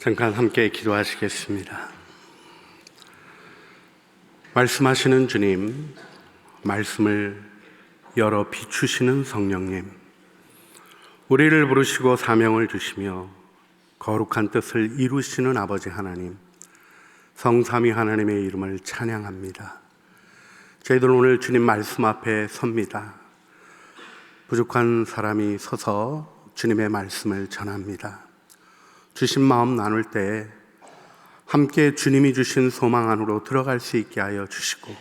잠깐 함께 기도하시겠습니다. 말씀하시는 주님, 말씀을 열어 비추시는 성령님, 우리를 부르시고 사명을 주시며 거룩한 뜻을 이루시는 아버지 하나님, 성삼위 하나님의 이름을 찬양합니다. 저희들은 오늘 주님 말씀 앞에 섭니다. 부족한 사람이 서서 주님의 말씀을 전합니다. 주신 마음 나눌 때 함께 주님이 주신 소망 안으로 들어갈 수 있게 하여 주시고,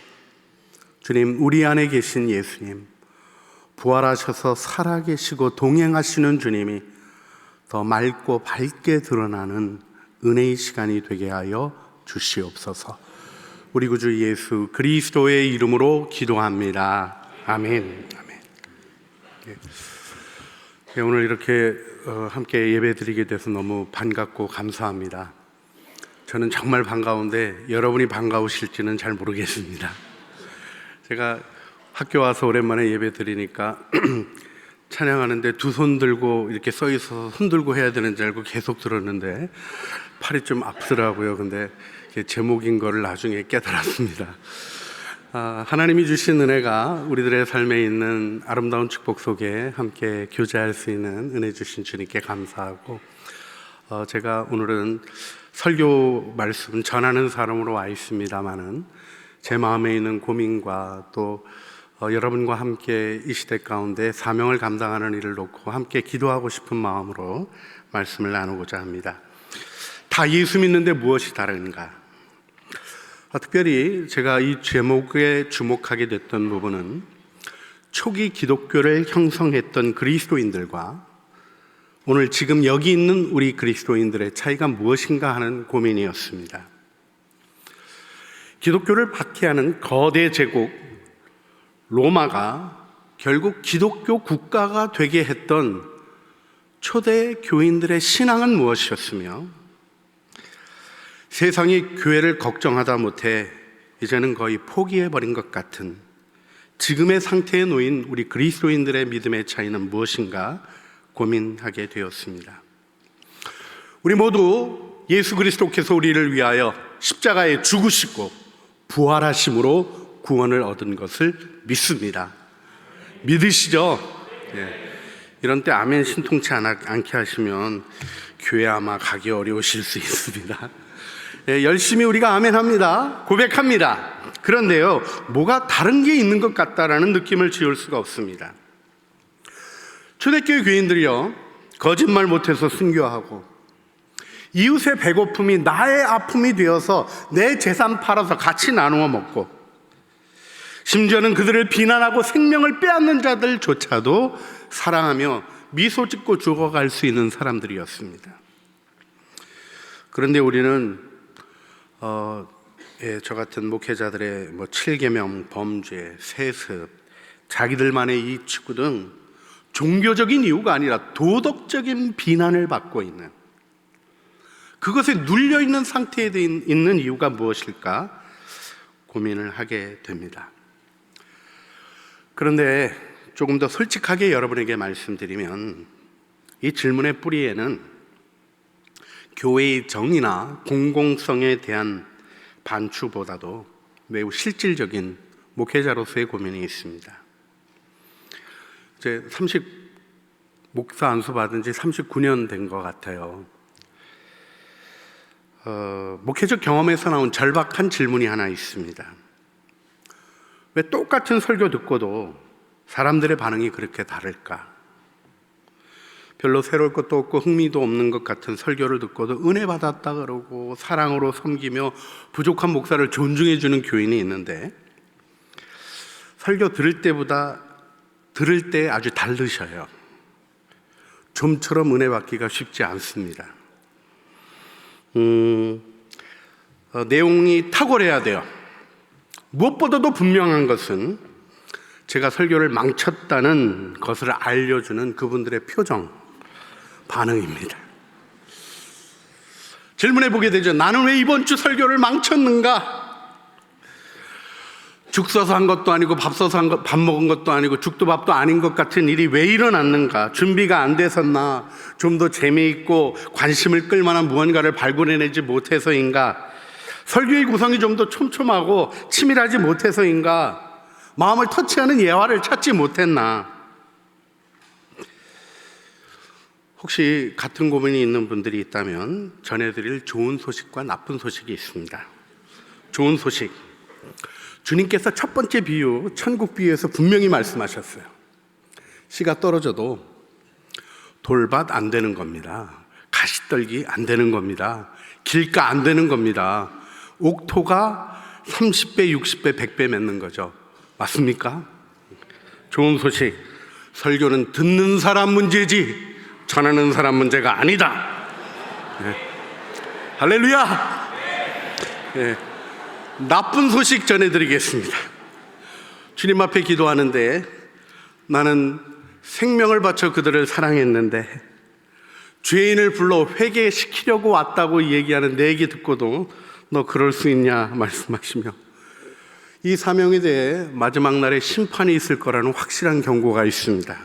주님, 우리 안에 계신 예수님, 부활하셔서 살아계시고 동행하시는 주님이 더 맑고 밝게 드러나는 은혜의 시간이 되게 하여 주시옵소서. 우리 구주 예수 그리스도의 이름으로 기도합니다. 아멘. 아멘. 네, 오늘 이렇게 함께 예배드리게 돼서 너무 반갑고 감사합니다. 저는 정말 반가운데 여러분이 반가우실지는 잘 모르겠습니다. 제가 학교 와서 오랜만에 예배드리니까 찬양하는데 두 손 들고 이렇게 써 있어서 손 들고 해야 되는 줄 알고 계속 들었는데 팔이 좀 아프더라고요. 근데 제목인 거를 나중에 깨달았습니다. 하나님이 주신 은혜가 우리들의 삶에 있는 아름다운 축복 속에 함께 교제할 수 있는 은혜 주신 주님께 감사하고, 제가 오늘은 설교 말씀 전하는 사람으로 와 있습니다마는 제 마음에 있는 고민과 또 여러분과 함께 이 시대 가운데 사명을 감당하는 일을 놓고 함께 기도하고 싶은 마음으로 말씀을 나누고자 합니다. 다 예수 믿는데 무엇이 다른가? 특별히 제가 이 제목에 주목하게 됐던 부분은 초기 기독교를 형성했던 그리스도인들과 오늘 지금 여기 있는 우리 그리스도인들의 차이가 무엇인가 하는 고민이었습니다. 기독교를 박해하는 거대 제국 로마가 결국 기독교 국가가 되게 했던 초대 교인들의 신앙은 무엇이었으며, 세상이 교회를 걱정하다 못해 이제는 거의 포기해버린 것 같은 지금의 상태에 놓인 우리 그리스도인들의 믿음의 차이는 무엇인가 고민하게 되었습니다. 우리 모두 예수 그리스도께서 우리를 위하여 십자가에 죽으시고 부활하심으로 구원을 얻은 것을 믿습니다. 믿으시죠? 네. 이런 때 아멘 신통치 않게 하시면 교회 아마 가기 어려우실 수 있습니다. 열심히 우리가 아멘 합니다. 고백합니다. 그런데요, 뭐가 다른 게 있는 것 같다라는 느낌을 지울 수가 없습니다. 초대교회 교인들이요, 거짓말 못해서 순교하고 이웃의 배고픔이 나의 아픔이 되어서 내 재산 팔아서 같이 나누어 먹고, 심지어는 그들을 비난하고 생명을 빼앗는 자들조차도 사랑하며 미소 짓고 죽어갈 수 있는 사람들이었습니다. 그런데 우리는 저 같은 목회자들의 7계명, 범죄, 세습, 자기들만의 이익 추구 등 종교적인 이유가 아니라 도덕적인 비난을 받고 있는, 그것에 눌려있는 상태에 있는 이유가 무엇일까 고민을 하게 됩니다. 그런데 조금 더 솔직하게 여러분에게 말씀드리면, 이 질문의 뿌리에는 교회의 정의나 공공성에 대한 반추보다도 매우 실질적인 목회자로서의 고민이 있습니다. 이제 목사 안수 받은 지 39년 된 것 같아요. 목회적 경험에서 나온 절박한 질문이 하나 있습니다. 왜 똑같은 설교 듣고도 사람들의 반응이 그렇게 다를까? 별로 새로울 것도 없고 흥미도 없는 것 같은 설교를 듣고도 은혜 받았다 그러고 사랑으로 섬기며 부족한 목사를 존중해 주는 교인이 있는데, 설교 들을 때 아주 다르셔요. 좀처럼 은혜 받기가 쉽지 않습니다. 내용이 탁월해야 돼요. 무엇보다도 분명한 것은 제가 설교를 망쳤다는 것을 알려주는 그분들의 표정, 반응입니다. 질문해 보게 되죠. 나는 왜 이번 주 설교를 망쳤는가? 죽 써서 한 것도 아니고 밥 써서 밥 먹은 것도 아니고 죽도 밥도 아닌 것 같은 일이 왜 일어났는가? 준비가 안 돼서나, 좀 더 재미있고 관심을 끌만한 무언가를 발굴해내지 못해서인가? 설교의 구성이 좀 더 촘촘하고 치밀하지 못해서인가? 마음을 터치하는 예화를 찾지 못했나? 혹시 같은 고민이 있는 분들이 있다면 전해드릴 좋은 소식과 나쁜 소식이 있습니다. 좋은 소식, 주님께서 첫 번째 비유, 천국 비유에서 분명히 말씀하셨어요. 씨가 떨어져도 돌밭 안 되는 겁니다. 가시떨기 안 되는 겁니다. 길가 안 되는 겁니다. 옥토가 30배, 60배, 100배 맺는 거죠. 맞습니까? 좋은 소식, 설교는 듣는 사람 문제지 전하는 사람 문제가 아니다. 네. 할렐루야. 네. 나쁜 소식 전해드리겠습니다. 주님 앞에 기도하는데 나는 생명을 바쳐 그들을 사랑했는데 죄인을 불러 회개시키려고 왔다고 얘기하는 내 얘기 듣고도 너 그럴 수 있냐 말씀하시며, 이 사명에 대해 마지막 날에 심판이 있을 거라는 확실한 경고가 있습니다.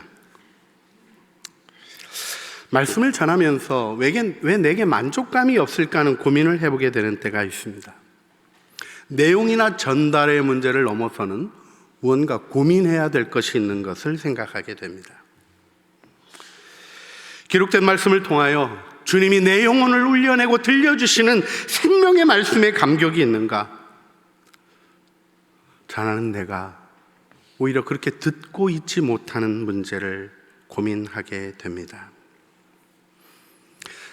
말씀을 전하면서 왜 내게 만족감이 없을까 하는 고민을 해보게 되는 때가 있습니다. 내용이나 전달의 문제를 넘어서는 무언가 고민해야 될 것이 있는 것을 생각하게 됩니다. 기록된 말씀을 통하여 주님이 내 영혼을 울려내고 들려주시는 생명의 말씀에 감격이 있는가? 자나는 내가 오히려 그렇게 듣고 있지 못하는 문제를 고민하게 됩니다.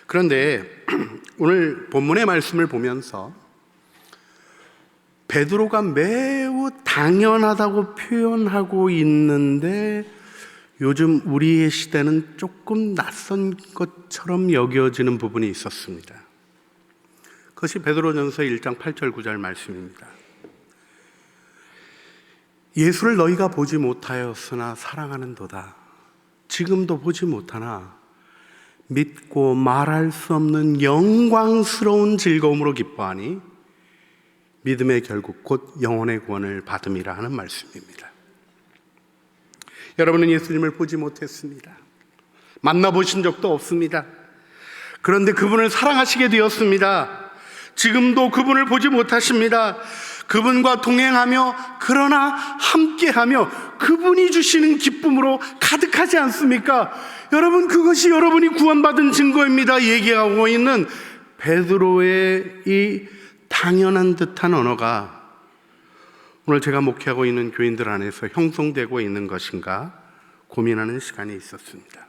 그런데 오늘 본문의 말씀을 보면서 베드로가 매우 당연하다고 표현하고 있는데 요즘 우리의 시대는 조금 낯선 것처럼 여겨지는 부분이 있었습니다. 그것이 베드로전서 1장 8절 9절 말씀입니다. 예수를 너희가 보지 못하였으나 사랑하는도다. 지금도 보지 못하나 믿고 말할 수 없는 영광스러운 즐거움으로 기뻐하니 믿음의 결국 곧 영혼의 구원을 받음이라 하는 말씀입니다. 여러분은 예수님을 보지 못했습니다. 만나보신 적도 없습니다. 그런데 그분을 사랑하시게 되었습니다. 지금도 그분을 보지 못하십니다. 그분과 동행하며 그러나 함께하며 그분이 주시는 기쁨으로 가득하지 않습니까? 여러분, 그것이 여러분이 구원받은 증거입니다. 얘기하고 있는 베드로의 이 당연한 듯한 언어가 오늘 제가 목회하고 있는 교인들 안에서 형성되고 있는 것인가 고민하는 시간이 있었습니다.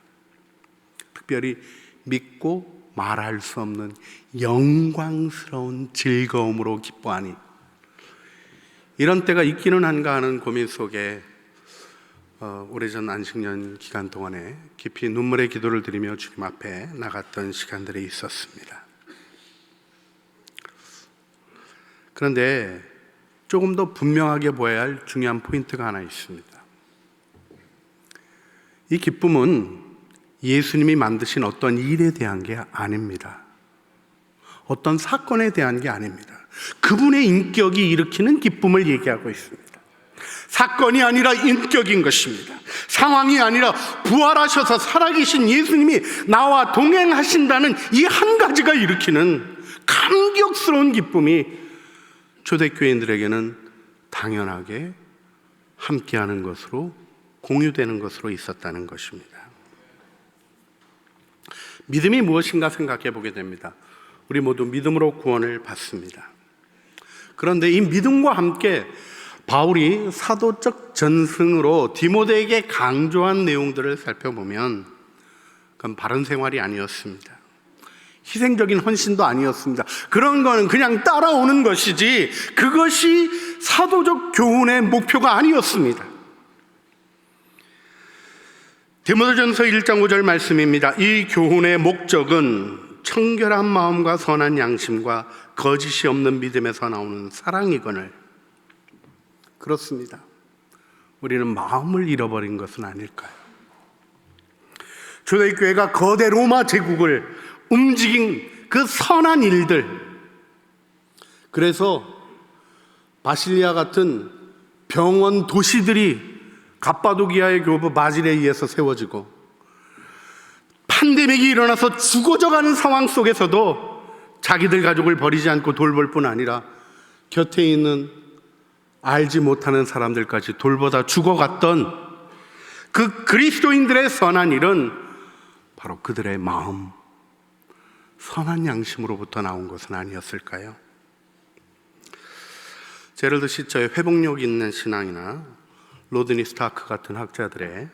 특별히 믿고 말할 수 없는 영광스러운 즐거움으로 기뻐하니, 이런 때가 있기는 한가 하는 고민 속에 오래전 안식년 기간 동안에 깊이 눈물의 기도를 드리며 주님 앞에 나갔던 시간들이 있었습니다. 그런데 조금 더 분명하게 보아야 할 중요한 포인트가 하나 있습니다. 이 기쁨은 예수님이 만드신 어떤 일에 대한 게 아닙니다. 어떤 사건에 대한 게 아닙니다. 그분의 인격이 일으키는 기쁨을 얘기하고 있습니다. 사건이 아니라 인격인 것입니다. 상황이 아니라 부활하셔서 살아계신 예수님이 나와 동행하신다는 이 한 가지가 일으키는 감격스러운 기쁨이 초대교인들에게는 당연하게 함께하는 것으로, 공유되는 것으로 있었다는 것입니다. 믿음이 무엇인가 생각해 보게 됩니다. 우리 모두 믿음으로 구원을 받습니다. 그런데 이 믿음과 함께 바울이 사도적 전승으로 디모데에게 강조한 내용들을 살펴보면 그건 바른 생활이 아니었습니다. 희생적인 헌신도 아니었습니다. 그런 거는 그냥 따라오는 것이지 그것이 사도적 교훈의 목표가 아니었습니다. 디모데전서 1장 5절 말씀입니다. 이 교훈의 목적은 청결한 마음과 선한 양심과 거짓이 없는 믿음에서 나오는 사랑이거늘. 그렇습니다. 우리는 마음을 잃어버린 것은 아닐까요? 초대교회가 거대 로마 제국을 움직인 그 선한 일들, 그래서 바실리아 같은 병원, 도시들이 갑바도기아의 교부 바질에 의해서 세워지고 팬데믹이 일어나서 죽어져가는 상황 속에서도 자기들 가족을 버리지 않고 돌볼 뿐 아니라 곁에 있는 알지 못하는 사람들까지 돌보다 죽어갔던 그 그리스도인들의 선한 일은 바로 그들의 마음, 선한 양심으로부터 나온 것은 아니었을까요? 제럴드 시처의 회복력 있는 신앙이나 로드니 스타크 같은 학자들의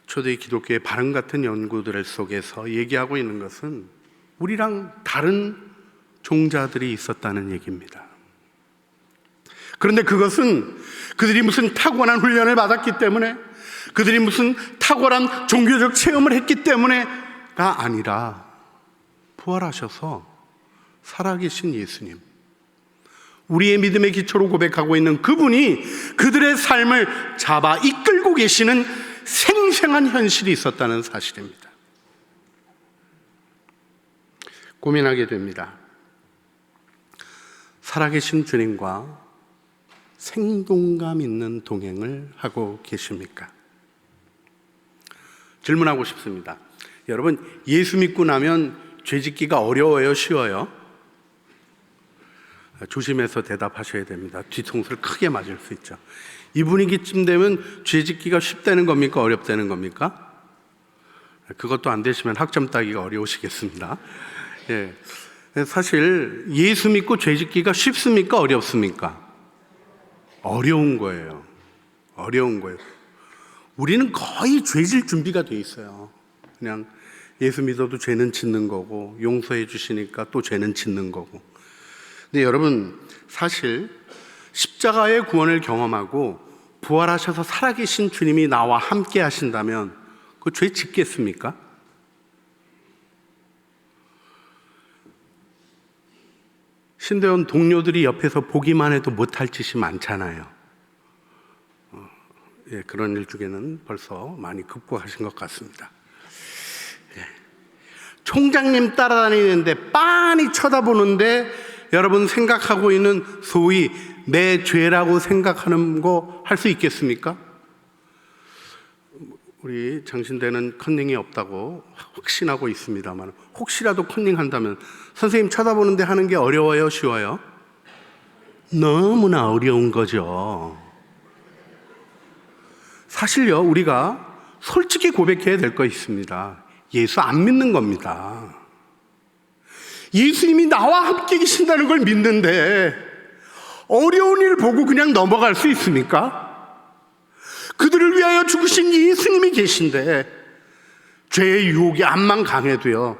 초대의 기독교의 발음 같은 연구들 속에서 얘기하고 있는 것은 우리랑 다른 종자들이 있었다는 얘기입니다. 그런데 그것은 그들이 무슨 타고난 훈련을 받았기 때문에, 그들이 무슨 탁월한 종교적 체험을 했기 때문에가 아니라 부활하셔서 살아계신 예수님, 우리의 믿음의 기초로 고백하고 있는 그분이 그들의 삶을 잡아 이끌고 계시는 생생한 현실이 있었다는 사실입니다. 고민하게 됩니다. 살아계신 주님과 생동감 있는 동행을 하고 계십니까? 질문하고 싶습니다. 여러분, 예수 믿고 나면 죄짓기가 어려워요, 쉬워요? 조심해서 대답하셔야 됩니다. 뒤통수를 크게 맞을 수 있죠. 이 분위기쯤 되면 죄짓기가 쉽다는 겁니까? 어렵다는 겁니까? 그것도 안 되시면 학점 따기가 어려우시겠습니다. 예. 사실 예수 믿고 죄짓기가 쉽습니까? 어렵습니까? 어려운 거예요. 어려운 거예요. 우리는 거의 죄질 준비가 돼 있어요. 그냥 예수 믿어도 죄는 짓는 거고, 용서해 주시니까 또 죄는 짓는 거고. 근데 여러분, 사실 십자가의 구원을 경험하고 부활하셔서 살아계신 주님이 나와 함께 하신다면 그 죄 짓겠습니까? 신대원 동료들이 옆에서 보기만 해도 못할 짓이 많잖아요. 예, 그런 일 중에는 벌써 많이 극복하신 것 같습니다. 예. 총장님 따라다니는데 빤히 쳐다보는데 여러분 생각하고 있는 소위 내 죄라고 생각하는 거 할 수 있겠습니까? 우리 장신대는 컨닝이 없다고 확신하고 있습니다만, 혹시라도 컨닝한다면 선생님 쳐다보는데 하는 게 어려워요, 쉬워요? 너무나 어려운 거죠. 사실요, 우리가 솔직히 고백해야 될 거 있습니다. 예수 안 믿는 겁니다. 예수님이 나와 함께 계신다는 걸 믿는데 어려운 일 보고 그냥 넘어갈 수 있습니까? 그들을 위하여 죽으신 예수님이 계신데 죄의 유혹이 암만 강해도요,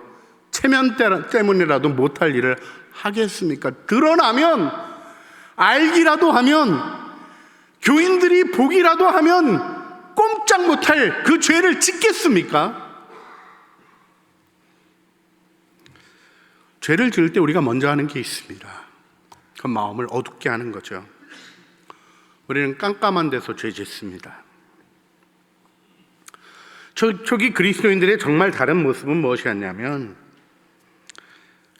체면 때문이라도 못할 일을 하겠습니까? 드러나면, 알기라도 하면, 교인들이 보기라도 하면 꼼짝 못할 그 죄를 짓겠습니까? 죄를 지을 때 우리가 먼저 하는 게 있습니다. 그 마음을 어둡게 하는 거죠. 우리는 깜깜한 데서 죄 짓습니다. 초기 그리스도인들의 정말 다른 모습은 무엇이었냐면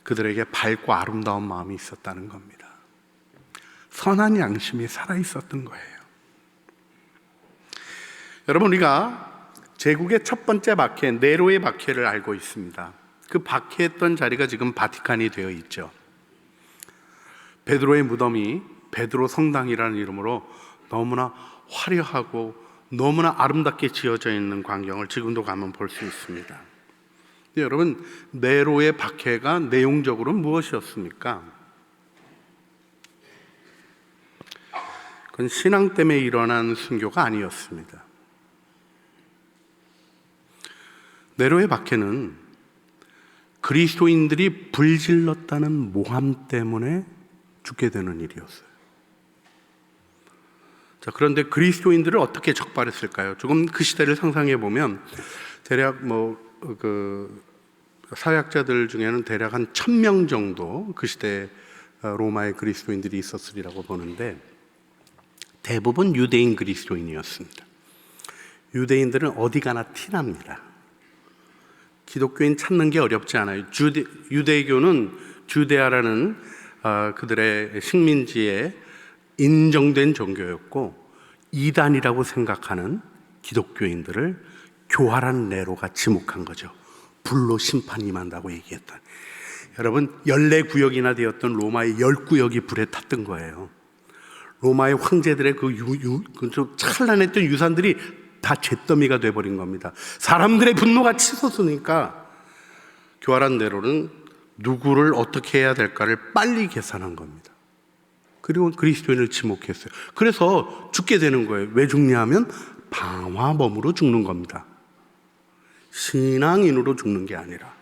그들에게 밝고 아름다운 마음이 있었다는 겁니다. 선한 양심이 살아있었던 거예요. 여러분, 우리가 제국의 첫 번째 박해, 네로의 박해를 알고 있습니다. 그 박해했던 자리가 지금 바티칸이 되어 있죠. 베드로의 무덤이 베드로 성당이라는 이름으로 너무나 화려하고 너무나 아름답게 지어져 있는 광경을 지금도 가면 볼 수 있습니다. 근데 여러분, 네로의 박해가 내용적으로 무엇이었습니까? 그건 신앙 때문에 일어난 순교가 아니었습니다. 네로의 박해는 그리스도인들이 불질렀다는 모함 때문에 죽게 되는 일이었어요. 자, 그런데 그리스도인들을 어떻게 적발했을까요? 조금 그 시대를 상상해 보면 대략 사회학자들 중에는 대략 한 1000명 정도 그 시대 로마의 그리스도인들이 있었으리라고 보는데 대부분 유대인 그리스도인이었습니다. 유대인들은 어디 가나 티납니다. 기독교인 찾는 게 어렵지 않아요. 유대교는 주데아라는 그들의 식민지에 인정된 종교였고, 이단이라고 생각하는 기독교인들을 교활한 네로가 지목한 거죠. 불로 심판이 임한다고 얘기했던. 여러분, 14구역이나 되었던 로마의 10구역이 불에 탔던 거예요. 로마의 황제들의 좀 찬란했던 유산들이 다 잿더미가 돼버린 겁니다. 사람들의 분노가 치솟으니까 교활한 네로는 누구를 어떻게 해야 될까를 빨리 계산한 겁니다. 그리고 그리스도인을 지목했어요. 그래서 죽게 되는 거예요. 왜 죽냐 하면 방화범으로 죽는 겁니다. 신앙인으로 죽는 게 아니라.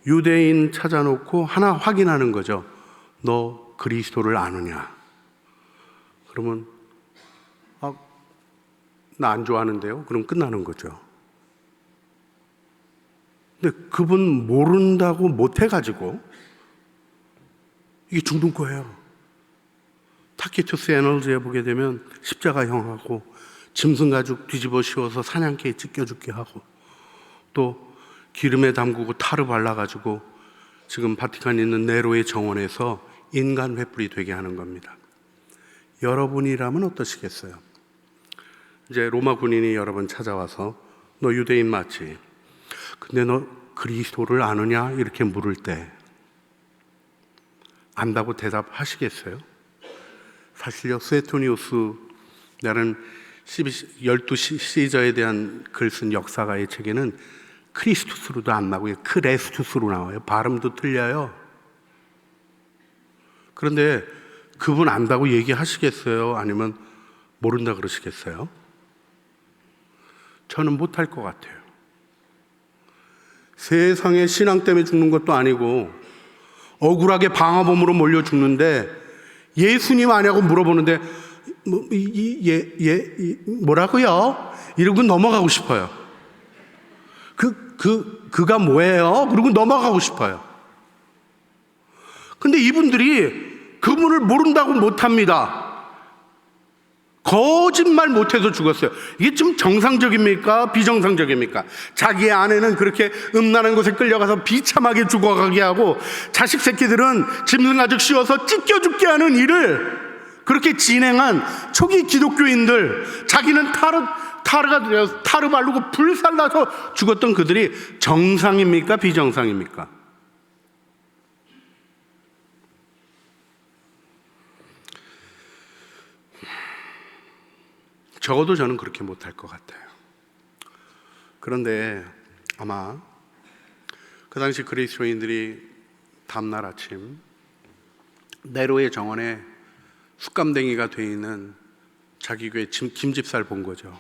유대인 찾아놓고 하나 확인하는 거죠. 너 그리스도를 아느냐? 그러면 나 안 좋아하는데요? 그럼 끝나는 거죠. 근데 그분 모른다고 못해가지고 이게 죽는 거예요. 타키투스 에너지에 보게 되면 십자가형하고 짐승 가죽 뒤집어 씌워서 사냥개에 찢겨 죽게 하고 또 기름에 담그고 타르 발라가지고 지금 바티칸에 있는 네로의 정원에서 인간 횃불이 되게 하는 겁니다. 여러분이라면 어떠시겠어요? 이제 로마 군인이 여러 번 찾아와서 너 유대인 맞지? 근데 너 그리스도를 아느냐? 이렇게 물을 때 안다고 대답하시겠어요? 사실요, 스웨토니우스라는 12 시저에 대한 글 쓴 역사가의 책에는 크리스투스로도 안 나오고 크레스투스로 나와요. 발음도 틀려요. 그런데 그분 안다고 얘기하시겠어요? 아니면 모른다 그러시겠어요? 저는 못할 것 같아요. 세상에 신앙 때문에 죽는 것도 아니고 억울하게 방화범으로 몰려 죽는데 예수님 아냐고 물어보는데 뭐라고요? 이러고 넘어가고 싶어요. 그가 뭐예요? 그러고 넘어가고 싶어요. 근데 이분들이 그분을 모른다고 못합니다. 거짓말 못해서 죽었어요. 이게 좀 정상적입니까? 비정상적입니까? 자기의 아내는 그렇게 음란한 곳에 끌려가서 비참하게 죽어가게 하고 자식 새끼들은 짐승 가죽 씌워서 찢겨 죽게 하는 일을 그렇게 진행한 초기 기독교인들, 자기는 타르가 되어서 타르 바르고 불살라서 죽었던 그들이 정상입니까? 비정상입니까? 적어도 저는 그렇게 못할 것 같아요. 그런데 아마 그 당시 그리스도인들이 다음날 아침 네로의 정원에 숯감댕이가 돼 있는 자기 교회 김집사를 본 거죠.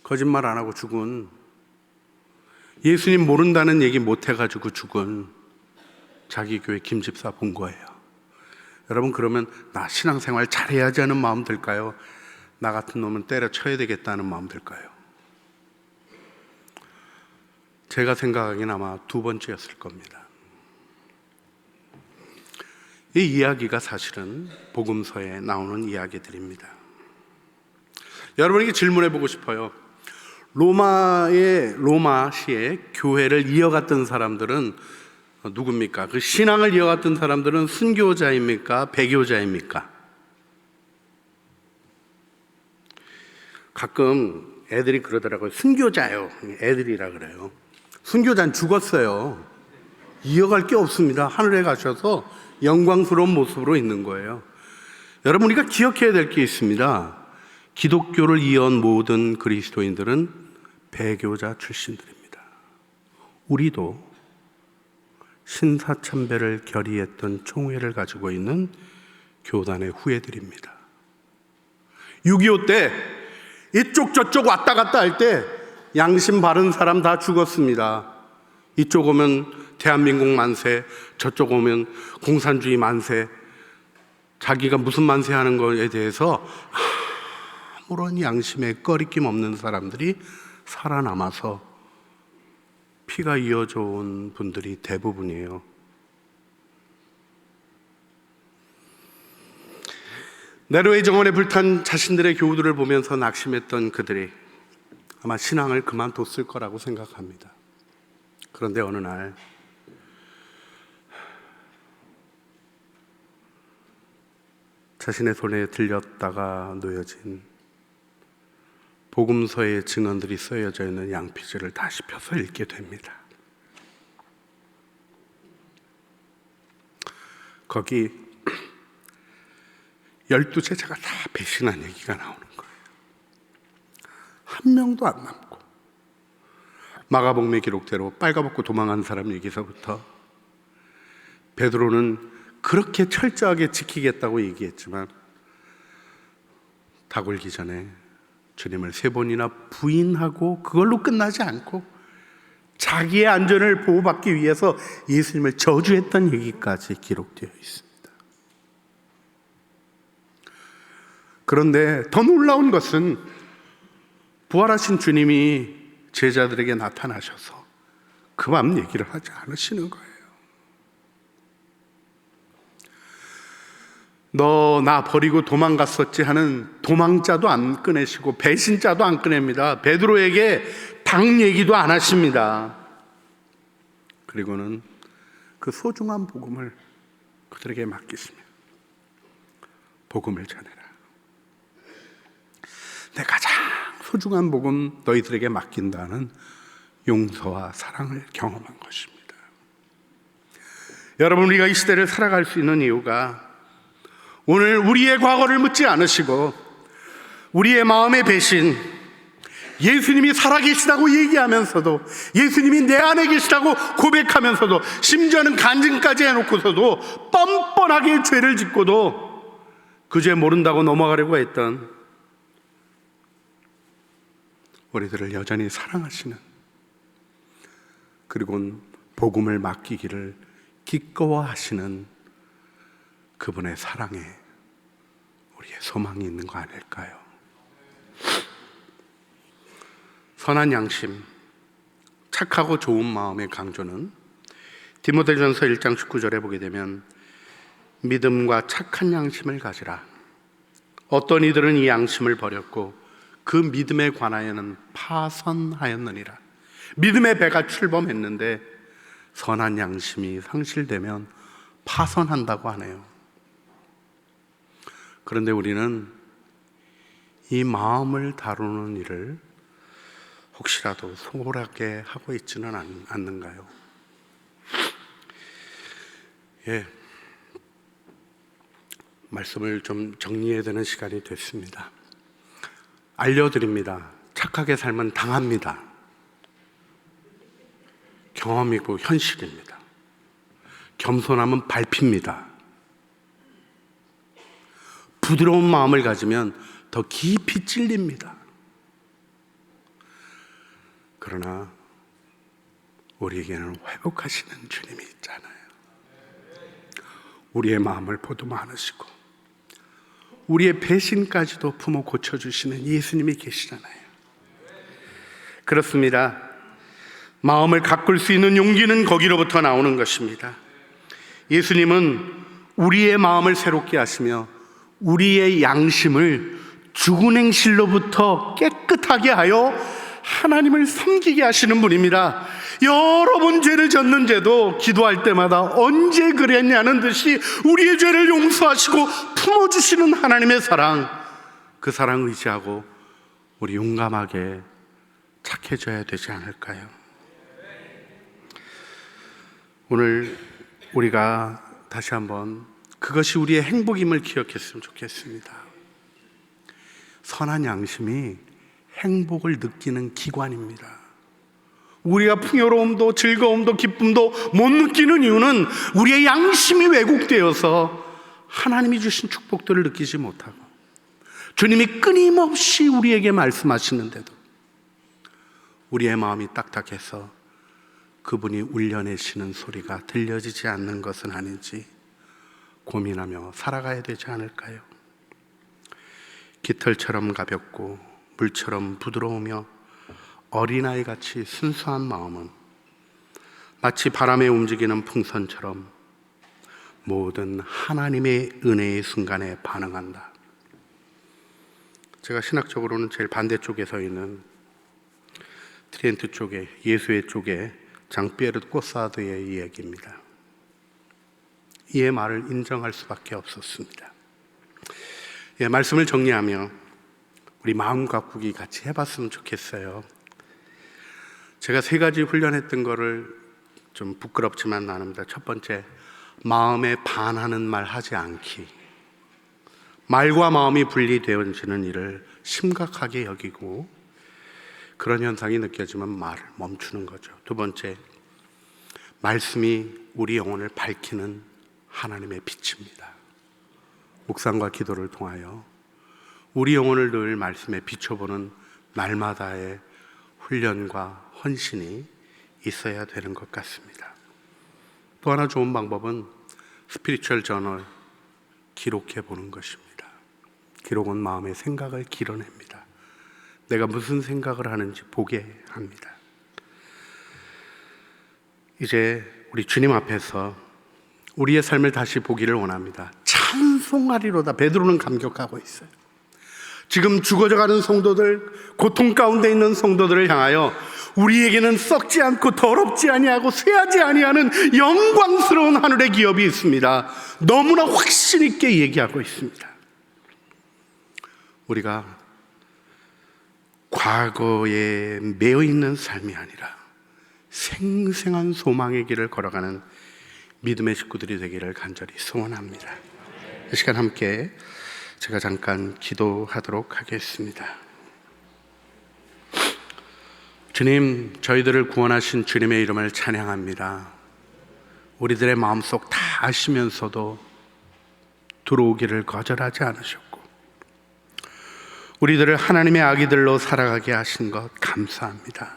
거짓말 안 하고 죽은, 예수님 모른다는 얘기 못 해가지고 죽은 자기 교회 김집사 본 거예요. 여러분, 그러면 나 신앙생활 잘해야지 하는 마음 들까요? 나 같은 놈은 때려쳐야 되겠다는 마음 들까요? 제가 생각하기엔 아마 두 번째였을 겁니다. 이 이야기가 사실은 복음서에 나오는 이야기들입니다. 여러분에게 질문해 보고 싶어요. 로마시에 교회를 이어갔던 사람들은 누굽니까? 그 신앙을 이어갔던 사람들은 순교자입니까? 배교자입니까? 가끔 애들이 그러더라고요. 순교자요. 애들이라 그래요. 순교자는 죽었어요. 이어갈 게 없습니다. 하늘에 가셔서 영광스러운 모습으로 있는 거예요. 여러분, 우리가 기억해야 될 게 있습니다. 기독교를 이어온 모든 그리스도인들은 배교자 출신들입니다. 우리도 신사참배를 결의했던 총회를 가지고 있는 교단의 후예들입니다. 6.25 때 이쪽 저쪽 왔다 갔다 할 때 양심 바른 사람 다 죽었습니다. 이쪽 오면 대한민국 만세, 저쪽 오면 공산주의 만세, 자기가 무슨 만세 하는 거에 대해서 아무런 양심에 꺼리낌 없는 사람들이 살아남아서 피가 이어져 온 분들이 대부분이에요. 네로의 정원에 불탄 자신들의 교우들을 보면서 낙심했던 그들이 아마 신앙을 그만뒀을 거라고 생각합니다. 그런데 어느 날 자신의 손에 들렸다가 놓여진 복음서의 증언들이 쓰여져 있는 양피지를 다시 펴서 읽게 됩니다. 거기 12제자가 다 배신한 얘기가 나오는 거예요. 한 명도 안 남고, 마가복음의 기록대로 빨가벗고 도망한 사람 얘기서부터 베드로는 그렇게 철저하게 지키겠다고 얘기했지만 다 굴기 전에 주님을 3번이나 부인하고 그걸로 끝나지 않고 자기의 안전을 보호받기 위해서 예수님을 저주했던 얘기까지 기록되어 있습니다. 그런데 더 놀라운 것은 부활하신 주님이 제자들에게 나타나셔서 그 밤 얘기를 하지 않으시는 거예요. 너 나 버리고 도망갔었지 하는 도망자도 안 꺼내시고 배신자도 안 꺼냅니다. 베드로에게 당 얘기도 안 하십니다. 그리고는 그 소중한 복음을 그들에게 맡기시며 복음을 전해라. 내 가장 소중한 복음 너희들에게 맡긴다는 용서와 사랑을 경험한 것입니다. 여러분, 우리가 이 시대를 살아갈 수 있는 이유가 오늘 우리의 과거를 묻지 않으시고 우리의 마음의 배신, 예수님이 살아계시다고 얘기하면서도, 예수님이 내 안에 계시다고 고백하면서도, 심지어는 간증까지 해놓고서도 뻔뻔하게 죄를 짓고도 그 죄 모른다고 넘어가려고 했던 우리들을 여전히 사랑하시는, 그리고는 복음을 맡기기를 기꺼워하시는 그분의 사랑에 우리의 소망이 있는 거 아닐까요? 선한 양심, 착하고 좋은 마음의 강조는 디모데전서 1장 19절에 보게 되면 믿음과 착한 양심을 가지라. 어떤 이들은 이 양심을 버렸고 그 믿음에 관하여는 파선하였느니라. 믿음의 배가 출범했는데 선한 양심이 상실되면 파선한다고 하네요. 그런데 우리는 이 마음을 다루는 일을 혹시라도 소홀하게 하고 있지는 않는가요? 말씀을 좀 정리해야 되는 시간이 됐습니다. 알려드립니다. 착하게 살면 당합니다. 경험이고 현실입니다. 겸손함은 밟힙니다. 부드러운 마음을 가지면 더 깊이 찔립니다. 그러나 우리에게는 회복하시는 주님이 있잖아요. 우리의 마음을 보듬어 안으시고 우리의 배신까지도 품어 고쳐주시는 예수님이 계시잖아요. 그렇습니다. 마음을 가꿀 수 있는 용기는 거기로부터 나오는 것입니다. 예수님은 우리의 마음을 새롭게 하시며 우리의 양심을 죽은 행실로부터 깨끗하게 하여 하나님을 섬기게 하시는 분입니다. 여러 번 죄를 졌는데도 기도할 때마다 언제 그랬냐는 듯이 우리의 죄를 용서하시고 품어주시는 하나님의 사랑, 그 사랑 의지하고 우리 용감하게 착해져야 되지 않을까요? 오늘 우리가 다시 한번 그것이 우리의 행복임을 기억했으면 좋겠습니다. 선한 양심이 행복을 느끼는 기관입니다. 우리가 풍요로움도 즐거움도 기쁨도 못 느끼는 이유는 우리의 양심이 왜곡되어서 하나님이 주신 축복들을 느끼지 못하고 주님이 끊임없이 우리에게 말씀하시는데도 우리의 마음이 딱딱해서 그분이 울려내시는 소리가 들려지지 않는 것은 아닌지 고민하며 살아가야 되지 않을까요? 깃털처럼 가볍고 물처럼 부드러우며 어린아이같이 순수한 마음은 마치 바람에 움직이는 풍선처럼 모든 하나님의 은혜의 순간에 반응한다. 제가 신학적으로는 제일 반대쪽에 서 있는 트리엔트 쪽에, 예수의 쪽에 장피에르 꼬사드의 이야기입니다. 이의 말을 인정할 수밖에 없었습니다. 말씀을 정리하며 우리 마음 가꾸기 같이 해봤으면 좋겠어요. 제가 3가지 훈련했던 거를 좀 부끄럽지만 나눕니다. 첫 번째, 마음에 반하는 말 하지 않기. 말과 마음이 분리되어지는 일을 심각하게 여기고 그런 현상이 느껴지면 말을 멈추는 거죠. 두 번째, 말씀이 우리 영혼을 밝히는 하나님의 빛입니다. 묵상과 기도를 통하여 우리 영혼을 늘 말씀에 비춰보는 날마다의 훈련과 헌신이 있어야 되는 것 같습니다. 또 하나 좋은 방법은 스피리추얼 저널, 기록해 보는 것입니다. 기록은 마음의 생각을 길어냅니다. 내가 무슨 생각을 하는지 보게 합니다. 이제 우리 주님 앞에서 우리의 삶을 다시 보기를 원합니다. 찬송하리로다. 베드로는 감격하고 있어요. 지금 죽어져가는 성도들, 고통 가운데 있는 성도들을 향하여 우리에게는 썩지 않고 더럽지 아니하고 쇠하지 아니하는 영광스러운 하늘의 기업이 있습니다. 너무나 확신 있게 얘기하고 있습니다. 우리가 과거에 매여 있는 삶이 아니라 생생한 소망의 길을 걸어가는 믿음의 식구들이 되기를 간절히 소원합니다. 이 시간 함께 제가 잠깐 기도하도록 하겠습니다. 주님, 저희들을 구원하신 주님의 이름을 찬양합니다. 우리들의 마음속 다 아시면서도 들어오기를 거절하지 않으셨고 우리들을 하나님의 아기들로 살아가게 하신 것 감사합니다.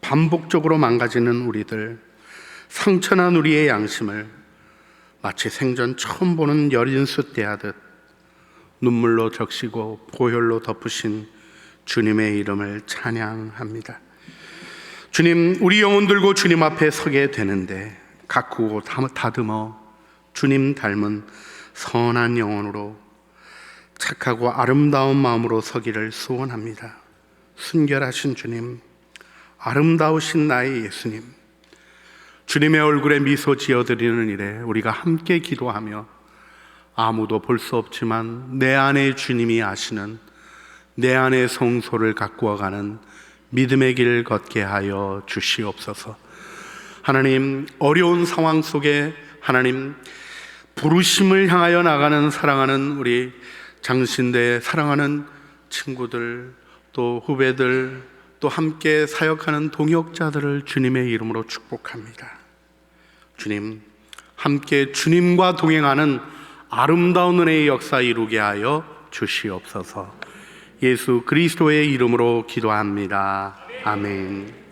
반복적으로 망가지는 우리들, 상처난 우리의 양심을 마치 생전 처음 보는 여린 숫 대하듯 눈물로 적시고 보혈로 덮으신 주님의 이름을 찬양합니다. 주님, 우리 영혼 들고 주님 앞에 서게 되는데 가꾸고 다듬어 주님 닮은 선한 영혼으로 착하고 아름다운 마음으로 서기를 소원합니다. 순결하신 주님, 아름다우신 나의 예수님, 주님의 얼굴에 미소 지어드리는 일에 우리가 함께 기도하며 아무도 볼 수 없지만 내 안에 주님이 아시는 내 안의 성소를 가꾸어가는 믿음의 길 걷게 하여 주시옵소서. 하나님, 어려운 상황 속에 하나님 부르심을 향하여 나가는 사랑하는 우리 장신대 사랑하는 친구들, 또 후배들, 또 함께 사역하는 동역자들을 주님의 이름으로 축복합니다. 주님, 함께 주님과 동행하는 아름다운 은혜의 역사 이루게 하여 주시옵소서. 예수 그리스도의 이름으로 기도합니다. 아멘.